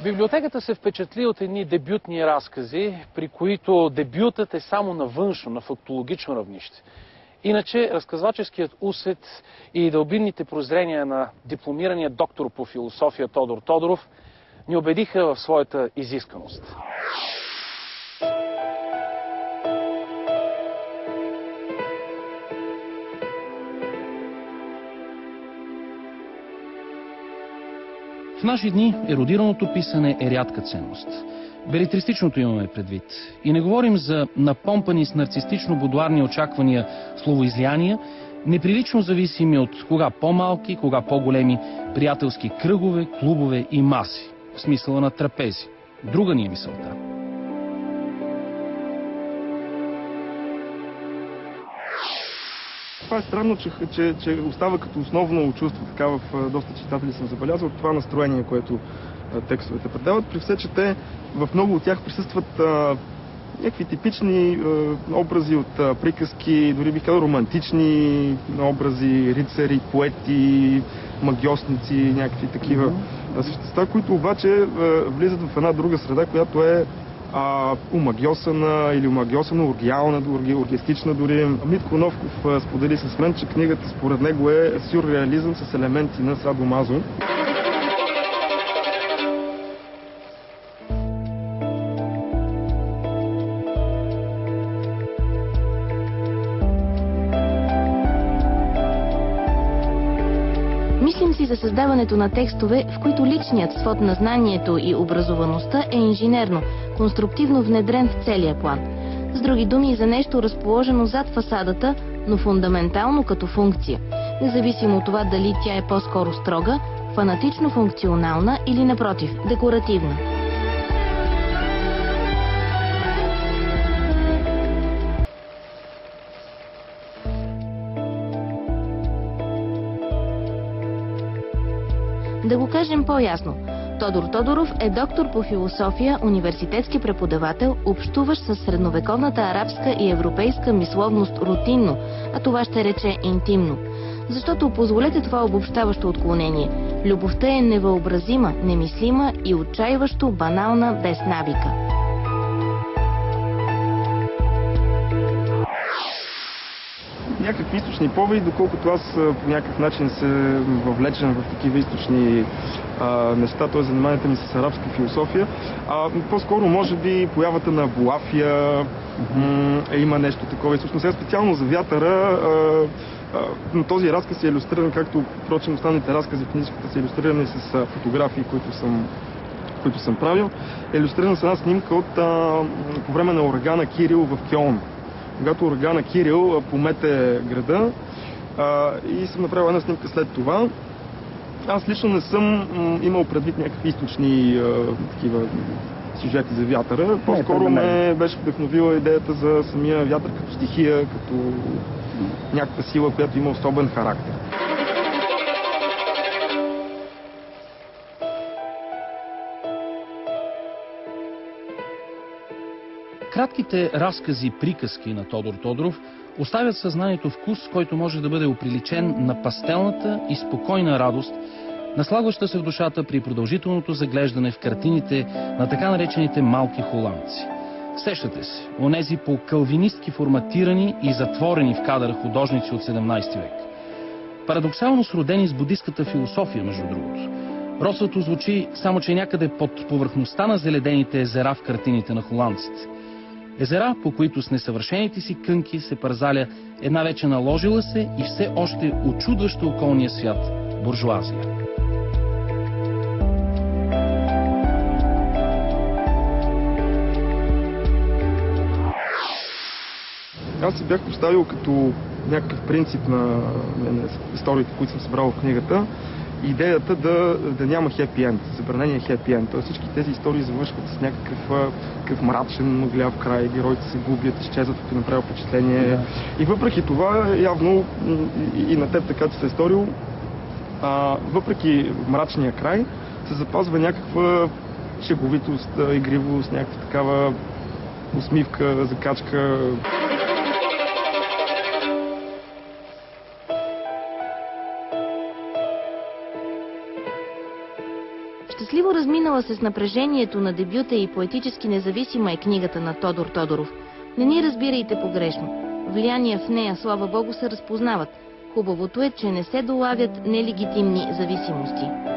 Библиотеката се впечатли от едни дебютни разкази, при които дебютът е само на външно, на фактологично равнище. Иначе разказваческият усет и дълбинните прозрения на дипломирания доктор по философия Тодор Тодоров ни убедиха в своята изисканост. В наши дни ерудираното писане е рядка ценност. Белетристичното имаме предвид. И не говорим за напомпани с нарцистично-будуарни очаквания словоизлияния, неприлично зависими от кога по-малки, кога по-големи приятелски кръгове, клубове и маси, в смисъла на трапези. Друга ни е мисълта. Това е странно, че остава като основно чувство, така в доста читатели съм забелязал, това настроение, което текстовете предават, при все, че те в много от тях присъстват някакви типични образи от приказки, дори бих казал романтични образи, рицари, поети, магьосници, някакви такива същества, които обаче влизат в една друга среда, която е омагьосана или омагьосана, оргиална, оргиастична дори. Митко Новков сподели с мен, че книгата според него е сюрреализъм с елементи на садомазо. Мислим си за създаването на текстове, в които личният свод на знанието и образоваността е инженерно, конструктивно внедрен в целия план. С други думи, за нещо разположено зад фасадата, но фундаментално като функция, независимо от това дали тя е по-скоро строга, фанатично функционална или напротив, декоративна. Да го кажем по-ясно. Тодор Тодоров е доктор по философия, университетски преподавател, общуващ с средновековната арабска и европейска мисловност рутинно, а това ще рече интимно. Защото, позволете това обобщаващо отклонение, любовта е невъобразима, немислима и отчаиващо банална без навика. Някакви източни поведи, доколкото аз по някакъв начин се въвлечен в такива източни неща, т.е. заниманията ми с арабска философия. По-скоро, може би, появата на Булафия има нещо такова източно. Сега специално за Вятъра, този разказ е илюстриран, както впрочем останалите разкази в книжката са илюстрирани с фотографии, които съм правил. Е илюстрирана с една снимка от по време на урагана Кирил в Кьолн. Когато урагана Кирил помете града и съм направил една снимка след това. Аз лично не съм имал предвид някакви източни такива сюжети за Вятъра. По-скоро ме беше вдъхновила идеята за самия вятър като стихия, като някаква сила, която има особен характер. Кратките разкази, приказки на Тодор Тодоров оставят в съзнанието вкус, който може да бъде оприличен на пастелната и спокойна радост, наслагваща се в душата при продължителното заглеждане в картините на така наречените малки холандци. Сещате се, онези по калвинистки форматирани и затворени в кадър художници от 17 век. Парадоксално сродени с будистката философия, между другото. Родството звучи само, че някъде под повърхността на заледените езера в картините на холандците. Езера, по които с несъвършените си кънки се парзаля една вече наложила се и все още очудваща околния свят буржуазия. Аз си бях поставил като някакъв принцип на историите, които съм събрал в книгата, идеята да няма хепи енд, забранения хепи енд. Тоест всички тези истории завършват с някакъв мрачен, мъгляв край, героите се губят, изчезват, като направи впечатление. Да. И въпреки това, явно и на теб така че се е сторил, въпреки мрачния край, се запазва някаква шеговитост, игривост, някаква такава усмивка, закачка. Щастливо разминала се с напрежението на дебюта и поетически независима е книгата на Тодор Тодоров. Не ни разбирайте погрешно. Влияния в нея, слава Богу, се разпознават. Хубавото е, че не се долавят нелегитимни зависимости.